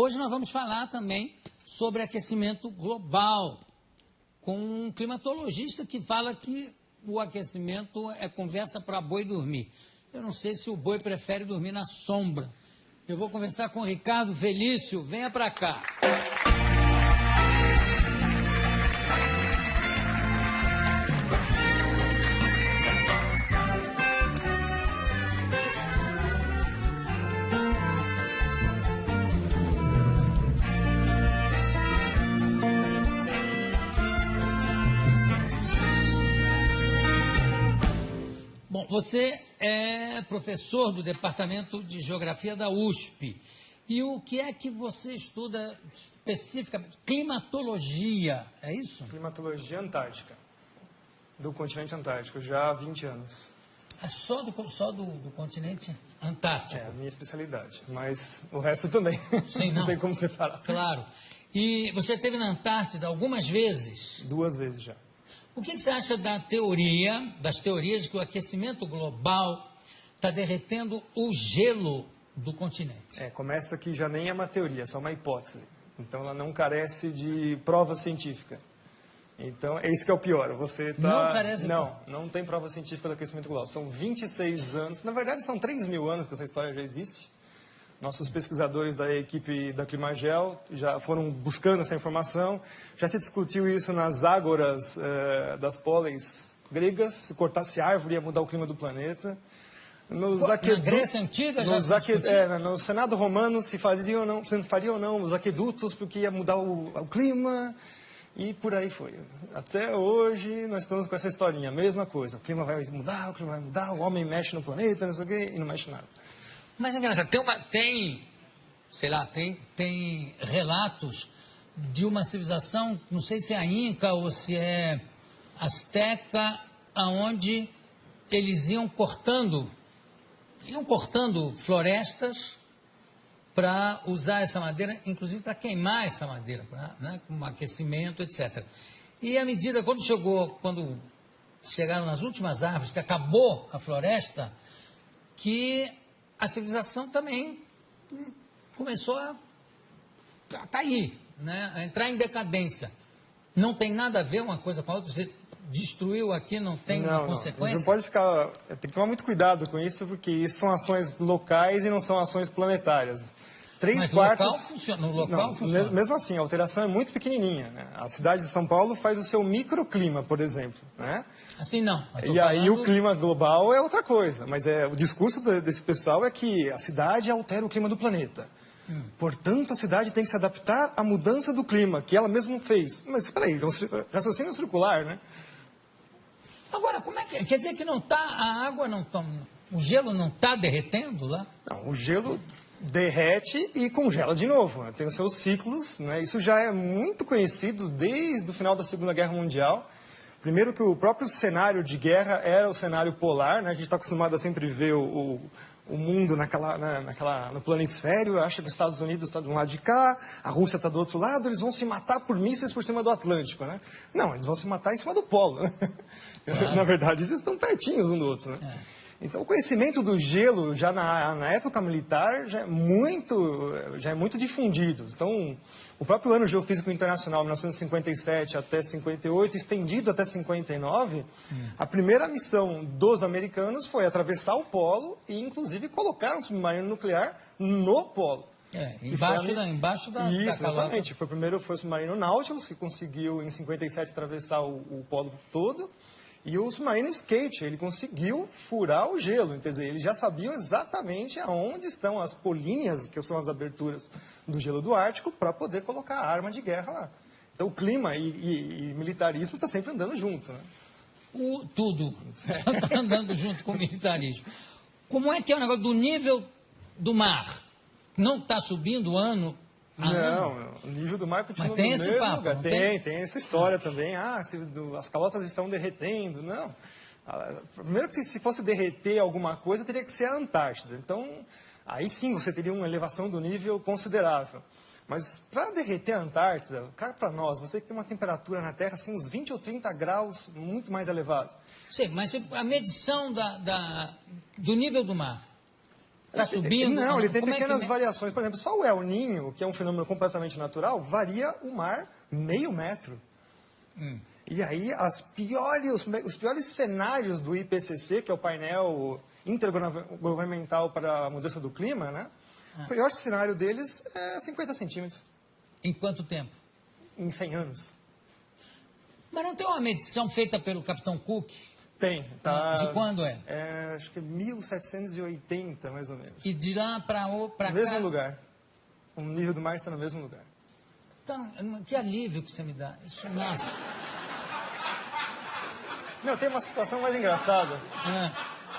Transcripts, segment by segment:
Hoje nós vamos falar também sobre aquecimento global, com um climatologista que fala que o aquecimento é conversa para boi dormir. Eu não sei se o boi prefere dormir na sombra. Eu vou conversar com o Ricardo Felício. Venha para cá. Bom, você é professor do Departamento de Geografia da USP. E o que é que você estuda especificamente? Climatologia, é isso? Climatologia antártica, do continente antártico, já há 20 anos. É só do continente antártico? É a minha especialidade, mas o resto também. Sim, não. Não tem como separar. Claro. E você esteve na Antártida algumas vezes? 2 vezes já. O que você acha das teorias de que o aquecimento global está derretendo o gelo do continente? Começa que já nem é uma teoria, é só uma hipótese. Então ela não carece de prova científica. Então é isso que é o pior. Você tá... Não carece de prova? Não tem prova científica do aquecimento global. São 26 anos, na verdade são 3.000 anos que essa história já existe. Nossos pesquisadores da equipe da Climagel já foram buscando essa informação. Já se discutiu isso nas ágoras das póleis gregas. Se cortasse árvore ia mudar o clima do planeta. Na Grécia Antiga já se discutiu? No Senado Romano se faria ou não os aquedutos porque ia mudar o clima. E por aí foi. Até hoje nós estamos com essa historinha. A mesma coisa. O clima vai mudar, o homem mexe no planeta, não sei o quê, e não mexe nada. Mas é engraçado, tem relatos de uma civilização, não sei se é a Inca ou se é Azteca, onde eles iam cortando florestas para usar essa madeira, inclusive para queimar essa madeira, com aquecimento, etc. E à medida, quando chegaram nas últimas árvores, que acabou a floresta, que a civilização também começou a cair, a entrar em decadência. Não tem nada a ver uma coisa com a outra. Você destruiu aqui, não tem uma consequência? Não pode ficar... Tem que tomar muito cuidado com isso, porque isso são ações locais e não são ações planetárias. Mas no local funciona. Mesmo assim, a alteração é muito pequenininha. A cidade de São Paulo faz o seu microclima, por exemplo. Assim não. E aí o clima global é outra coisa. Mas o discurso desse pessoal é que a cidade altera o clima do planeta. Portanto, a cidade tem que se adaptar à mudança do clima, que ela mesma fez. Mas espera aí, raciocínio circular, né? Agora, como é que... Quer dizer que a água não está... O gelo não está derretendo lá? Não, o gelo derrete e congela de novo. Tem os seus ciclos, Isso já é muito conhecido desde o final da Segunda Guerra Mundial. Primeiro que o próprio cenário de guerra era o cenário polar, A gente está acostumado a sempre ver o mundo no planisfério, acha que os Estados Unidos estão de um lado de cá, a Rússia está do outro lado, eles vão se matar por mísseis por cima do Atlântico, Não, eles vão se matar em cima do polo, Claro. Na verdade, eles estão pertinhos um do outro, Então, o conhecimento do gelo, já na época militar, já é muito difundido. Então, o próprio Ano Geofísico Internacional, 1957 até 58, estendido até 59, a primeira missão dos americanos foi atravessar o polo e, inclusive, colocar um submarino nuclear no polo. Embaixo da Isso, exatamente. Foi o submarino Nautilus, que conseguiu, em 57, atravessar o polo todo. E o submarino Skate, ele conseguiu furar o gelo, quer dizer, eles já sabiam exatamente aonde estão as políneas, que são as aberturas do gelo do Ártico, para poder colocar a arma de guerra lá. Então o clima e militarismo está sempre andando junto, Tudo está andando junto com o militarismo. Como é que é o negócio do nível do mar? Não está subindo ano? Não, o nível do mar continua no mesmo lugar. Tem essa história também. As calotas estão derretendo. Não. Primeiro que se fosse derreter alguma coisa, teria que ser a Antártida. Então, aí sim você teria uma elevação do nível considerável. Mas para derreter a Antártida, cá para nós, você tem que ter uma temperatura na Terra, assim, uns 20 ou 30 graus, muito mais elevado. Sim, mas a medição do nível do mar Está subindo? Não, ele tem Como pequenas variações. Por exemplo, só o El Niño, que é um fenômeno completamente natural, varia o mar meio metro. E aí, os piores cenários do IPCC, que é o painel intergovernamental para a mudança do clima, né? O pior cenário deles é 50 centímetros. Em quanto tempo? Em 100 anos. Mas não tem uma medição feita pelo Capitão Cook? Tem. Tá, de quando é? Acho que é 1780, mais ou menos. E de lá para cá... No mesmo lugar. O nível do mar está no mesmo lugar. Então, que alívio que você me dá. Isso, nossa. Não, tem uma situação mais engraçada.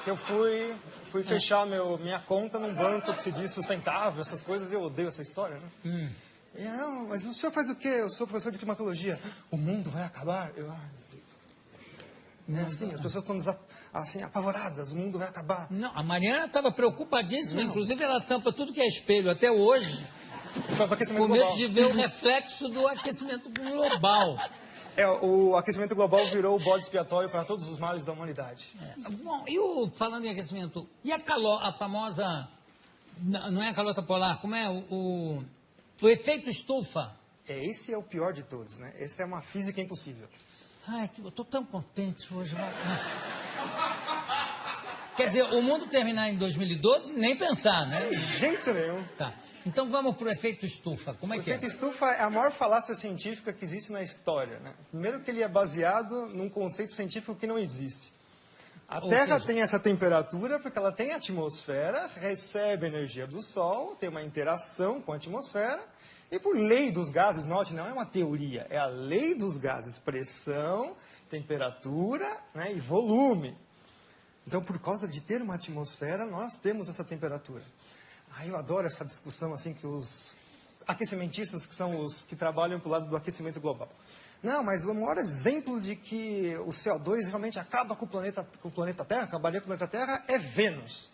Que eu fui fechar minha conta num banco que se diz sustentável, essas coisas, e eu odeio essa história, né? E, não, mas o senhor faz o quê? Eu sou professor de climatologia. O mundo vai acabar? Eu, meu Deus. As pessoas estão assim, apavoradas, o mundo vai acabar. Não, a Mariana estava preocupadíssima, inclusive ela tampa tudo que é espelho até hoje, Por causa do aquecimento com medo global. de ver o reflexo do aquecimento global. O aquecimento global virou o bode expiatório para todos os males da humanidade. Bom, falando em aquecimento, e a famosa, não é a calota polar, como é o efeito estufa? Esse é o pior de todos, né? Essa é uma física impossível. Ai, eu estou tão contente hoje. Quer dizer, o mundo terminar em 2012, nem pensar, né? De jeito nenhum. Tá. Então vamos para o efeito estufa. Como é que é? O efeito estufa é a maior falácia científica que existe na história, né? Primeiro que ele é baseado num conceito científico que não existe. A Terra tem essa temperatura porque ela tem atmosfera, recebe energia do Sol, tem uma interação com a atmosfera, e por lei dos gases, note, não é uma teoria, é a lei dos gases, pressão, temperatura, né, e volume. Então, por causa de ter uma atmosfera, nós temos essa temperatura. Eu adoro essa discussão assim que os aquecimentistas, que são os que trabalham para o lado do aquecimento global. Não, mas o maior exemplo de que o CO2 realmente acaba com o planeta Terra, acabaria com o planeta Terra, é Vênus.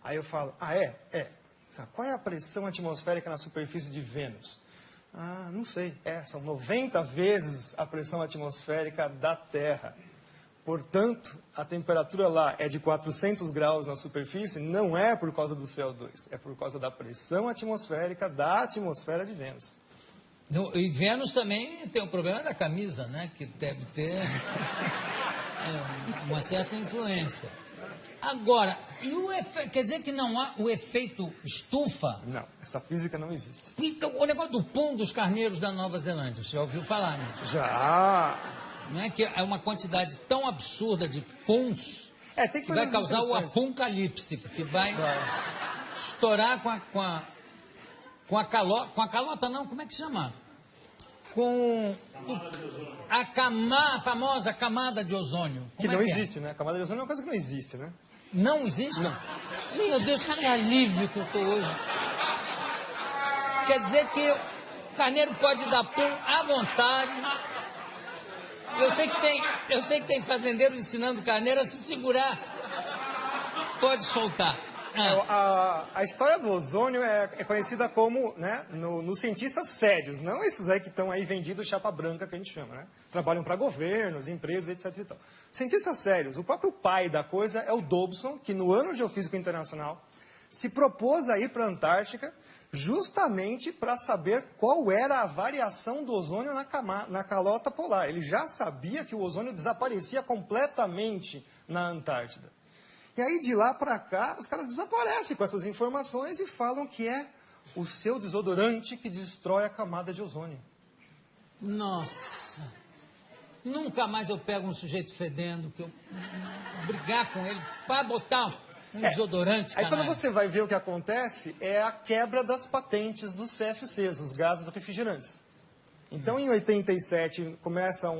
Aí eu falo, é? Tá, qual é a pressão atmosférica na superfície de Vênus? Não sei. São 90 vezes a pressão atmosférica da Terra. Portanto, a temperatura lá é de 400 graus na superfície, não é por causa do CO2, é por causa da pressão atmosférica da atmosfera de Vênus. E Vênus também tem o problema da camisa, né? Que deve ter uma certa influência. Agora, quer dizer que não há o efeito estufa? Não, essa física não existe. Então, o negócio do pum dos carneiros da Nova Zelândia, você já ouviu falar nisso? Já! Não é que é uma quantidade tão absurda de puns que vai causar o apocalipse, que vai estourar com a calota não, como é que chama? Com a famosa camada de ozônio. Que não existe, né? A camada de ozônio é uma coisa que não existe, né? Não existe? Não. Meu Deus, que alívio que eu estou hoje. Quer dizer que o carneiro pode dar pum à vontade. Eu sei que tem fazendeiros ensinando o carneiro a se segurar. Pode soltar. A história do ozônio é conhecida como, né, nos cientistas sérios, não esses aí que estão aí vendidos chapa branca, que a gente chama, né? Trabalham para governos, empresas, etc. E tal. Cientistas sérios, o próprio pai da coisa é o Dobson, que no ano Geofísico Internacional se propôs a ir para a Antártica justamente para saber qual era a variação do ozônio na calota polar. Ele já sabia que o ozônio desaparecia completamente na Antártida. E aí, de lá para cá, os caras desaparecem com essas informações e falam que é o seu desodorante que destrói a camada de ozônio. Nossa! Nunca mais eu pego um sujeito fedendo, que eu brigar com ele para botar um desodorante. Aí quando você vai ver o que acontece, é a quebra das patentes dos CFCs, os gases refrigerantes. Então, em 87, começam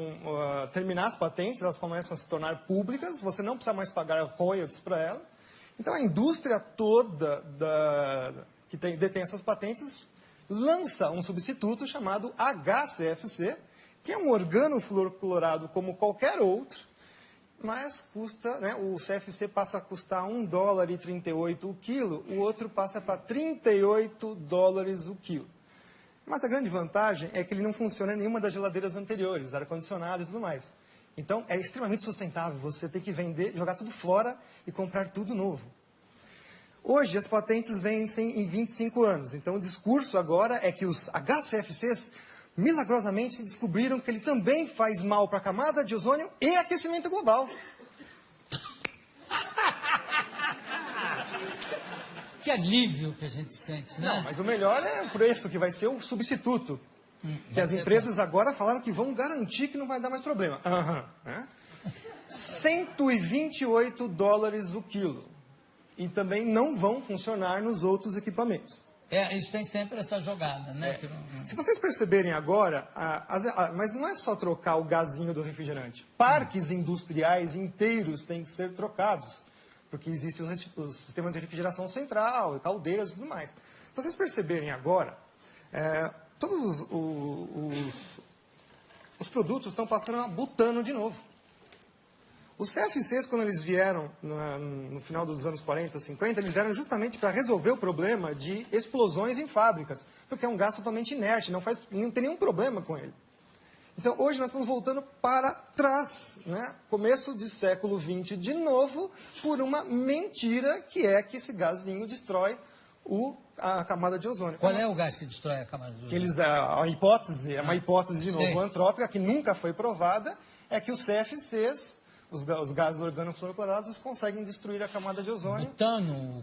a terminar as patentes, elas começam a se tornar públicas, você não precisa mais pagar royalties para elas. Então, a indústria toda que detém essas patentes lança um substituto chamado HCFC, que é um organofluoroclorado como qualquer outro, mas custa, né, o CFC passa a custar $1,38 o quilo, o outro passa para $38 o quilo. Mas a grande vantagem é que ele não funciona em nenhuma das geladeiras anteriores, ar-condicionado e tudo mais. Então, é extremamente sustentável. Você tem que vender, jogar tudo fora e comprar tudo novo. Hoje, as patentes vencem em 25 anos. Então, o discurso agora é que os HCFCs, milagrosamente, descobriram que ele também faz mal para a camada de ozônio e aquecimento global. Que alívio que a gente sente, né? Não, mas o melhor é o preço, que vai ser o substituto. Que as empresas agora falaram que vão garantir que não vai dar mais problema. Né? $128 o quilo. E também não vão funcionar nos outros equipamentos. Isso tem sempre essa jogada, né? Se vocês perceberem agora, mas não é só trocar o gazinho do refrigerante. Parques industriais inteiros têm que ser trocados. Porque existem os sistemas de refrigeração central, caldeiras e tudo mais. Se vocês perceberem agora, todos os produtos estão passando a butano de novo. Os CFCs, quando eles vieram no final dos anos 40, 50, eles vieram justamente para resolver o problema de explosões em fábricas, porque é um gás totalmente inerte, não tem nenhum problema com ele. Então, hoje nós estamos voltando para trás, né? Começo de século XX de novo, por uma mentira que é que esse gazinho destrói a camada de ozônio. Qual é o gás que destrói a camada de ozônio? A hipótese, é uma hipótese de novo antrópica, que nunca foi provada, é que os CFCs, os gases organofluorocorados, conseguem destruir a camada de ozônio.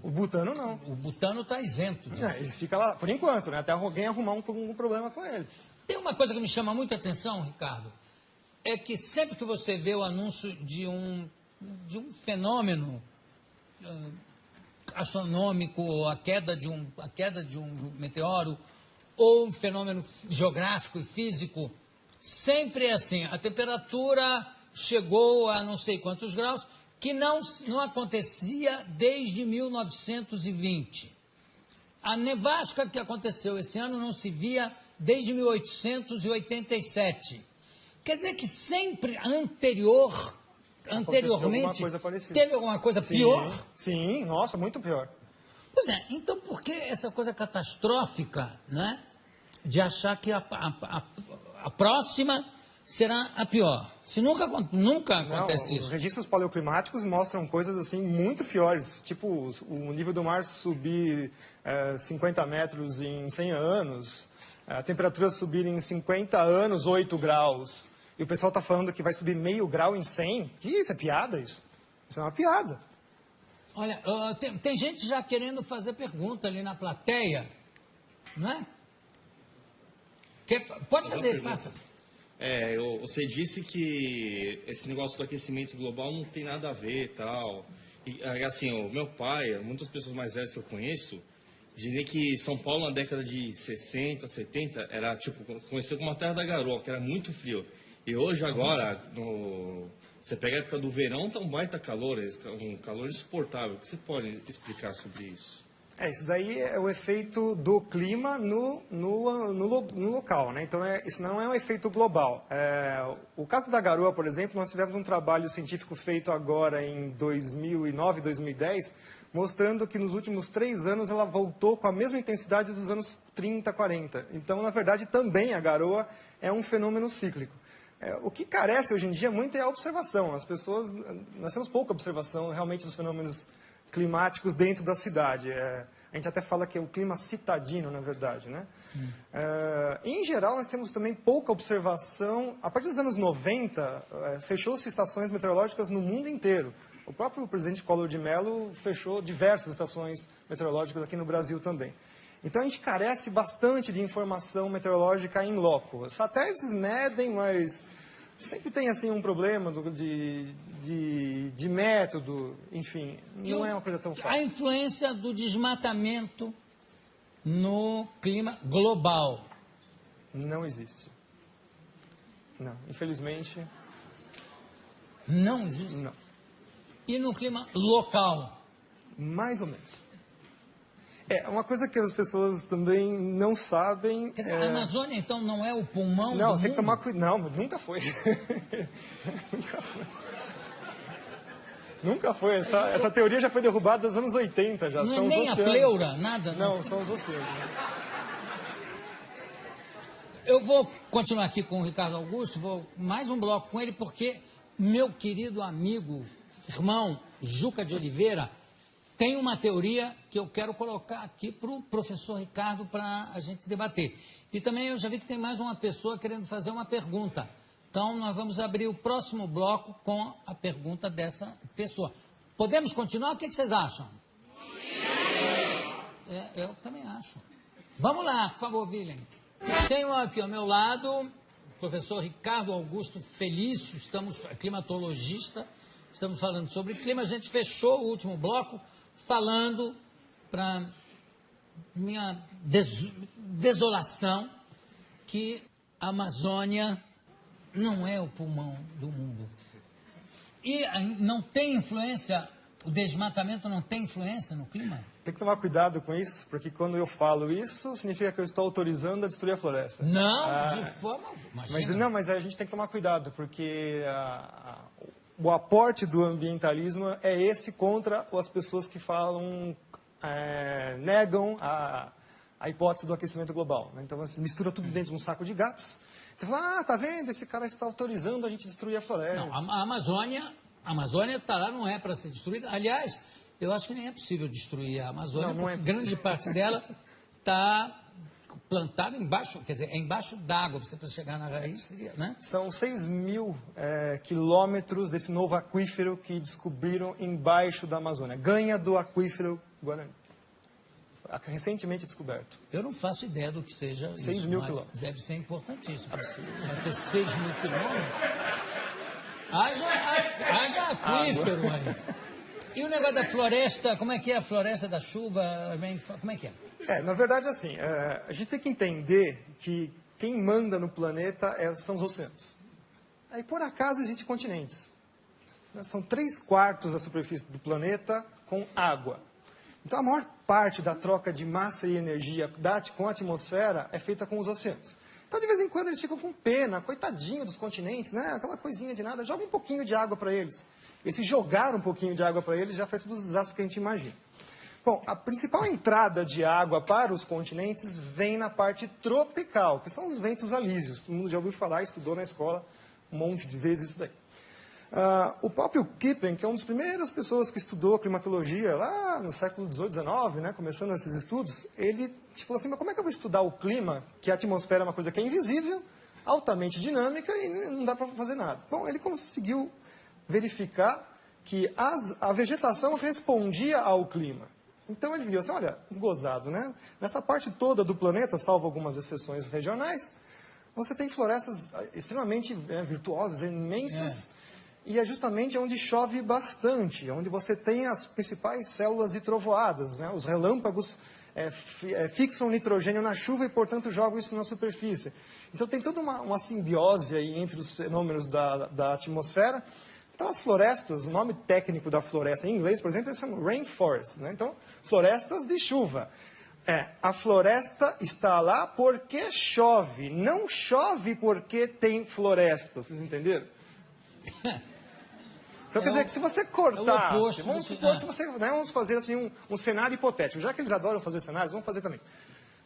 O butano não. O butano está isento disso. Ele fica lá, por enquanto, né? Até alguém arrumar um problema com ele. Tem uma coisa que me chama muita atenção, Ricardo, é que sempre que você vê o anúncio de um fenômeno astronômico, a queda de um meteoro, ou um fenômeno geográfico e físico, sempre é assim, a temperatura chegou a não sei quantos graus, que não acontecia desde 1920. A nevasca que aconteceu esse ano não se via desde 1887. Quer dizer que sempre anteriormente, teve alguma coisa pior? Sim, nossa, muito pior. Pois é, então por que essa coisa catastrófica, né, de achar que a próxima será a pior? Se nunca acontece isso. Os registros paleoclimáticos mostram coisas assim muito piores, tipo o nível do mar subir 50 metros em 100 anos, a temperatura subir em 50 anos 8 graus, e o pessoal está falando que vai subir meio grau em 100. Que isso? É piada isso? Isso é uma piada. Olha, tem gente já querendo fazer pergunta ali na plateia, não é? Pode fazer, faça. Você disse que esse negócio do aquecimento global não tem nada a ver e tal. E, assim, o meu pai, muitas pessoas mais velhas que eu conheço, diria que São Paulo na década de 60, 70, era tipo, conhecido como a terra da garoa, que era muito frio. E hoje, agora, você pega a época do verão, tá um baita calor, um calor insuportável. O que você pode explicar sobre isso? Isso daí é o efeito do clima no local, né? Então, isso não é um efeito global. O caso da garoa, por exemplo, nós tivemos um trabalho científico feito agora em 2009, 2010, mostrando que nos últimos 3 anos ela voltou com a mesma intensidade dos anos 30, 40. Então, na verdade, também a garoa é um fenômeno cíclico. O que carece hoje em dia muito é a observação. Nós temos pouca observação realmente dos fenômenos climáticos dentro da cidade. A gente até fala que é o clima citadino, na verdade, né? Em geral, nós temos também pouca observação. A partir dos anos 90, fechou-se estações meteorológicas no mundo inteiro. O próprio presidente Collor de Mello fechou diversas estações meteorológicas aqui no Brasil também. Então, a gente carece bastante de informação meteorológica in loco. Os satélites medem, mas sempre tem assim um problema de método, enfim, não é uma coisa tão fácil. A influência do desmatamento no clima global? Não existe. Não, infelizmente. Não existe? Não. E no clima local? Mais ou menos. Uma coisa que as pessoas também não sabem... Quer dizer, a Amazônia, então, não é o pulmão do mundo? Não, tem que tomar cuidado. Não, nunca foi. Nunca foi. Nunca foi. Essa teoria já foi derrubada nos anos 80. Já. Não são é nem os a oceanos. pleura, nada? Não, são os oceanos. Eu vou continuar aqui com o Ricardo Augusto, vou mais um bloco com ele, porque meu querido amigo, irmão, Juca de Oliveira, tem uma teoria que eu quero colocar aqui para o professor Ricardo para a gente debater. E também eu já vi que tem mais uma pessoa querendo fazer uma pergunta. Então, nós vamos abrir o próximo bloco com a pergunta dessa pessoa. Podemos continuar? O que vocês acham? Sim! Eu também acho. Vamos lá, por favor, Willem. Tenho aqui ao meu lado o professor Ricardo Augusto Felício, climatologista, estamos falando sobre clima. A gente fechou o último bloco falando para minha desolação que a Amazônia não é o pulmão do mundo. E não tem influência, o desmatamento não tem influência no clima? Tem que tomar cuidado com isso, porque quando eu falo isso, significa que eu estou autorizando a destruir a floresta. Não, de forma... Mas a gente tem que tomar cuidado, porque o aporte do ambientalismo é esse contra as pessoas que falam, negam a hipótese do aquecimento global. Né? Então, você mistura tudo dentro de um saco de gatos. Você fala, tá vendo? Esse cara está autorizando a gente destruir a floresta. Não, a Amazônia está lá, não é para ser destruída. Aliás, eu acho que nem é possível destruir a Amazônia, porque grande parte dela está plantada embaixo, quer dizer, é embaixo d'água, você para chegar na raiz seria, né? São 6.000 quilômetros desse novo aquífero que descobriram embaixo da Amazônia. Ganha do aquífero Guarani. Recentemente descoberto. Eu não faço ideia do que seja 6.000 quilômetros. Deve ser importantíssimo. Vai ter 6.000 quilômetros. Haja aquífero aí. E o negócio da floresta, como é que é a floresta da chuva? Como é que é? Na verdade, assim, a gente tem que entender que quem manda no planeta são os oceanos. Aí, por acaso, existem continentes. São 3/4 da superfície do planeta com água. Então, a maior parte da troca de massa e energia com a atmosfera é feita com os oceanos. Então, de vez em quando, eles ficam com pena, coitadinho dos continentes, né? Aquela coisinha de nada, joga um pouquinho de água para eles. E se jogar um pouquinho de água para eles, já faz todos os desastres que a gente imagina. Bom, a principal entrada de água para os continentes vem na parte tropical, que são os ventos alísios. Todo mundo já ouviu falar, estudou na escola um monte de vezes isso daí. O próprio Kippen, que é uma das primeiras pessoas que estudou climatologia lá no século XVIII, XIX, né, começando esses estudos, ele falou assim, mas como é que eu vou estudar o clima, que a atmosfera é uma coisa que é invisível, altamente dinâmica e não dá para fazer nada? Bom, ele conseguiu verificar que a vegetação respondia ao clima. Então ele viu assim, olha, gozado, né? Nessa parte toda do planeta, salvo algumas exceções regionais, você tem florestas extremamente virtuosas, imensas, e é justamente onde chove bastante, onde você tem as principais células de trovoadas, né? Os relâmpagos fixam nitrogênio na chuva e, portanto, jogam isso na superfície. Então tem toda uma simbiose aí entre os fenômenos da atmosfera. Então, as florestas, o nome técnico da floresta em inglês, por exemplo, eles chamam rainforest, né? Então, florestas de chuva. A floresta está lá porque chove, não chove porque tem floresta, vocês entenderam? Então, quer dizer que se você cortar, vamos supor que vamos fazer assim, um cenário hipotético, já que eles adoram fazer cenários, vamos fazer também.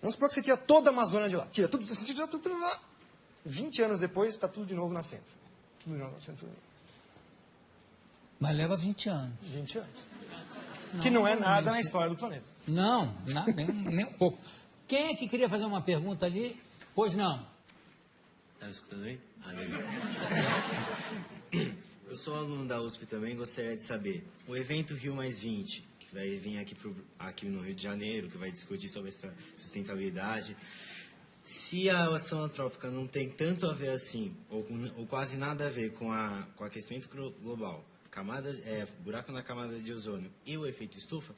Vamos supor que você tira toda a Amazônia de lá, tira tudo lá, 20 anos depois está tudo de novo nascendo. Tudo de novo nascendo, Mas leva 20 anos. 20 anos. Que não é nada na história do planeta. Não, nada, nem um pouco. Quem é que queria fazer uma pergunta ali? Pois não. Estava escutando aí? Legal. Eu sou aluno da USP também, gostaria de saber, o evento Rio Mais 20, que vai vir aqui no Rio de Janeiro, que vai discutir sobre a sustentabilidade, se a ação antrópica não tem tanto a ver assim, ou quase nada a ver com o aquecimento global, buraco na camada de ozônio e o efeito estufa,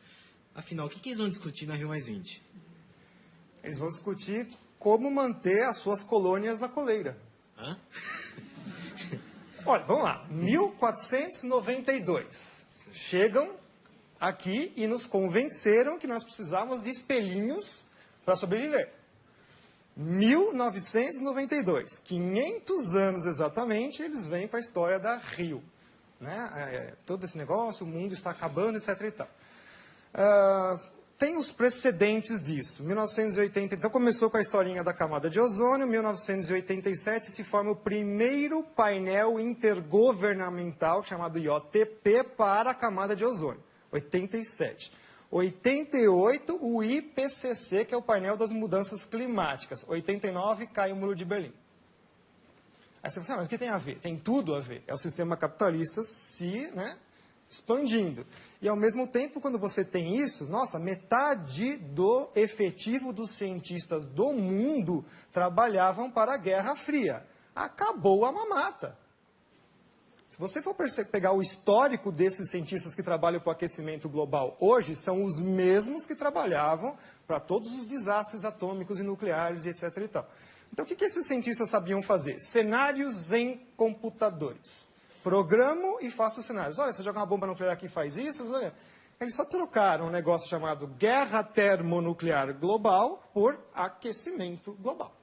afinal, o que eles vão discutir na Rio Mais 20? Eles vão discutir como manter as suas colônias na coleira. Hã? Olha, vamos lá. 1492. Chegam aqui e nos convenceram que nós precisávamos de espelhinhos para sobreviver. 1992. 500 anos exatamente, eles vêm com a história da Rio. Né? Todo esse negócio, o mundo está acabando, etc. e tal. Tem os precedentes disso. 1980, então começou com a historinha da camada de ozônio. 1987 se forma o primeiro painel intergovernamental, chamado IOTP, para a camada de ozônio. 87. 88, o IPCC, que é o painel das mudanças climáticas. 89, cai o Muro de Berlim. Aí você fala, mas o que tem a ver? Tem tudo a ver. É o sistema capitalista se expandindo. E, ao mesmo tempo, quando você tem isso, nossa, metade do efetivo dos cientistas do mundo trabalhavam para a Guerra Fria. Acabou a mamata. Se você for pegar o histórico desses cientistas que trabalham para o aquecimento global hoje, são os mesmos que trabalhavam para todos os desastres atômicos e nucleares, e etc. e tal. Então, o que esses cientistas sabiam fazer? Cenários em computadores. Programo e faço cenários. Olha, você joga uma bomba nuclear aqui e faz isso. Olha. Eles só trocaram um negócio chamado guerra termonuclear global por aquecimento global.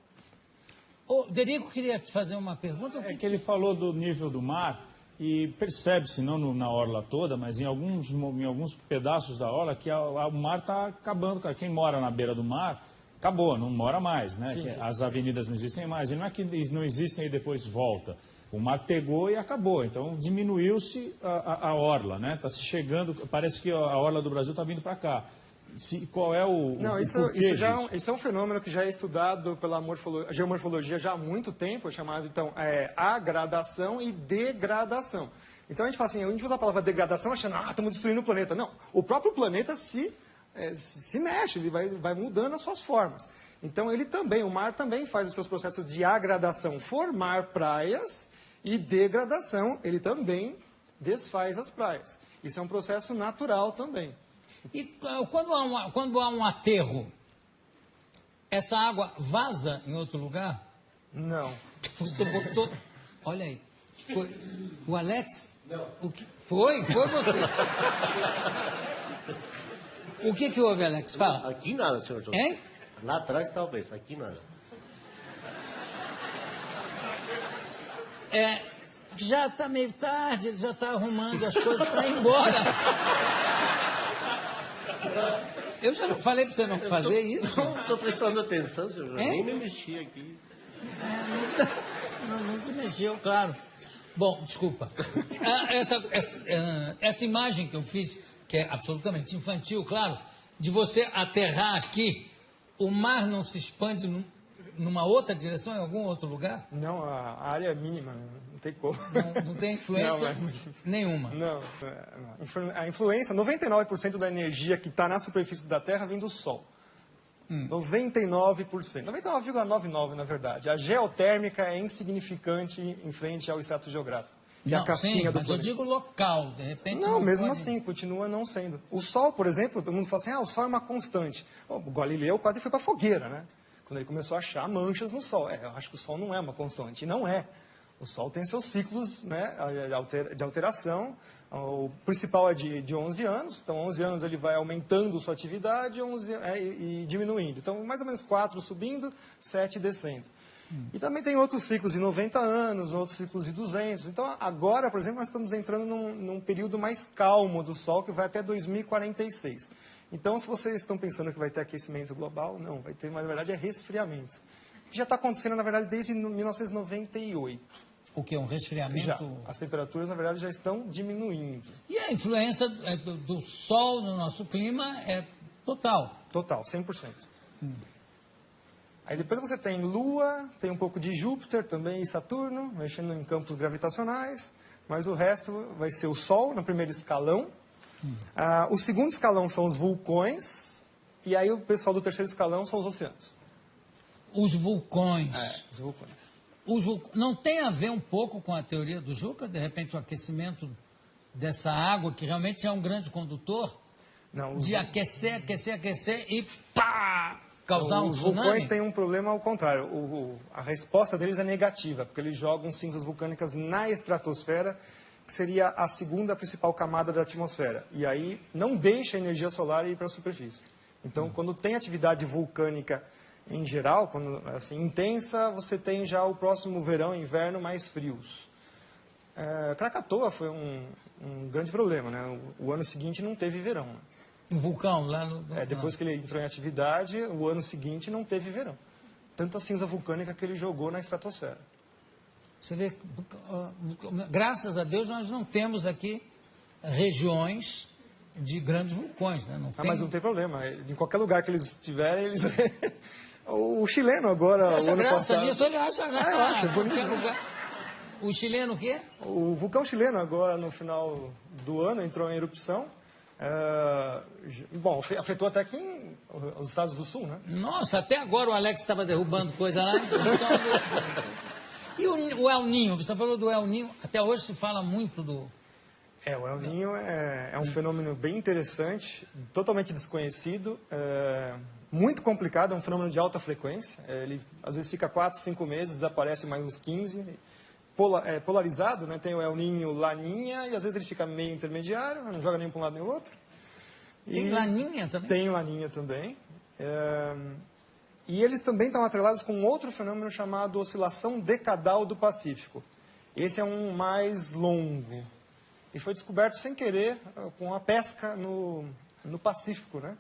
O Derico queria te fazer uma pergunta. É que ele falou do nível do mar e percebe-se, não na orla toda, mas em alguns pedaços da orla, que o mar está acabando. Quem mora na beira do mar, acabou, não mora mais, né? Sim, sim. As avenidas não existem mais. E não é que não existem e depois volta. O mar pegou e acabou. Então, diminuiu-se a orla, né? Está se chegando, parece que a orla do Brasil está vindo para cá. Qual é o isso é um fenômeno que já é estudado pela geomorfologia já há muito tempo, é chamado, então, agradação e degradação. Então, a gente fala assim, a gente usa a palavra degradação achando, estamos destruindo o planeta. Não, o próprio planeta se mexe, ele vai mudando as suas formas. Então, o mar também faz os seus processos de agradação, formar praias, e degradação, ele também desfaz as praias. Isso é um processo natural também. E quando há um aterro, essa água vaza em outro lugar? Não. Você botou... Olha aí. Foi o Alex? Não. Foi você. O que houve, Alex? Fala. Aqui nada, senhor José. Hein? Lá atrás talvez, aqui nada. Já está meio tarde, ele já está arrumando as coisas para ir embora. Eu já não falei para você não fazer isso? Não estou prestando atenção, senhor José. Nem me mexi aqui. Não se mexeu, claro. Bom, desculpa. Essa imagem que eu fiz, que é absolutamente infantil, claro, de você aterrar aqui, o mar não se expande numa outra direção, em algum outro lugar? Não, a área é mínima, não tem como. Não tem influência nenhuma? Não. A influência, 99% da energia que está na superfície da Terra vem do Sol. 99%. 99,99% na verdade. A geotérmica é insignificante em frente ao extrato geográfico. Que é a casquinha do planeta. Mas eu digo local, de repente... Não, mesmo assim, continua não sendo. O Sol, por exemplo, todo mundo fala assim, o Sol é uma constante. O Galileu quase foi para a fogueira, né? Quando ele começou a achar manchas no Sol. Eu acho que o Sol não é uma constante. E não é. O Sol tem seus ciclos, né, de alteração. O principal é de 11 anos. Então, 11 anos ele vai aumentando sua atividade e diminuindo. Então, mais ou menos 4 subindo, 7 descendo. E também tem outros ciclos de 90 anos, outros ciclos de 200. Então, agora, por exemplo, nós estamos entrando num período mais calmo do Sol, que vai até 2046. Então, se vocês estão pensando que vai ter aquecimento global, não, vai ter, mas na verdade é resfriamento. Que já está acontecendo, na verdade, desde 1998. O que? Um resfriamento? Já. As temperaturas, na verdade, já estão diminuindo. E a influência do Sol no nosso clima é total? Total, 100%. Aí depois você tem Lua, tem um pouco de Júpiter também e Saturno, mexendo em campos gravitacionais, mas o resto vai ser o Sol no primeiro escalão. O segundo escalão são os vulcões, e aí o pessoal do terceiro escalão são os oceanos. Os vulcões. Os vulcões. Não tem a ver um pouco com a teoria do Juca? De repente o aquecimento dessa água, que realmente é um grande condutor, de aquecer e pá! Causar um tsunami? Os vulcões têm um problema ao contrário. A resposta deles é negativa, porque eles jogam cinzas vulcânicas na estratosfera, que seria a segunda principal camada da atmosfera. E aí não deixa a energia solar ir para a superfície. Então, quando tem atividade vulcânica em geral, quando assim, intensa, você tem já o próximo verão e inverno mais frios. Krakatoa foi um grande problema, né? O ano seguinte não teve verão. Né? Um vulcão lá no... Depois que ele entrou em atividade, o ano seguinte não teve verão. Tanta cinza vulcânica que ele jogou na estratosfera. Você vê, graças a Deus nós não temos aqui regiões de grandes vulcões, né? Não tem... Mas não tem problema. Em qualquer lugar que eles estiverem, eles... O chileno agora, Você acha o ano graça passado... nisso? Ele acha graça. Eu acho, é bonito. Qualquer lugar. O chileno o quê? O vulcão chileno agora, no final do ano, entrou em erupção. Bom, afetou até aqui os estados do sul, né? Nossa, até agora o Alex estava derrubando coisa lá. E o El Niño? Você falou do El Niño. Até hoje se fala muito do... O El Niño é um fenômeno bem interessante, totalmente desconhecido, muito complicado, é um fenômeno de alta frequência. Ele às vezes fica 4, 5 meses, desaparece mais uns 15. Polarizado, né? Tem o El Niño Laninha, e às vezes ele fica meio intermediário, não joga nem para um lado nem para o outro. Tem Laninha também? Tem Laninha também. E eles também estão atrelados com outro fenômeno chamado oscilação decadal do Pacífico. Esse é um mais longo. E foi descoberto sem querer com a pesca no Pacífico, né?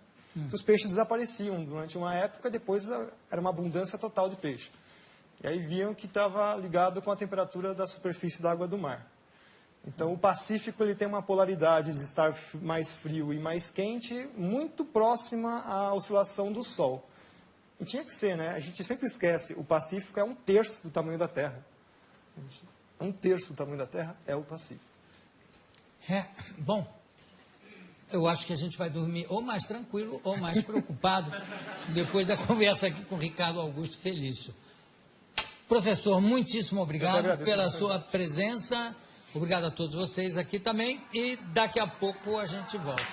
Que os peixes desapareciam durante uma época, depois era uma abundância total de peixe. E aí viam que estava ligado com a temperatura da superfície da água do mar. Então, o Pacífico ele tem uma polaridade de estar mais frio e mais quente, muito próxima à oscilação do Sol. E tinha que ser, né? A gente sempre esquece, o Pacífico é 1/3 do tamanho da Terra. 1/3 do tamanho da Terra é o Pacífico. Bom, eu acho que a gente vai dormir ou mais tranquilo ou mais preocupado depois da conversa aqui com o Ricardo Augusto Felício. Professor, muitíssimo obrigado pela sua presença. Obrigado a todos vocês aqui também. E daqui a pouco a gente volta.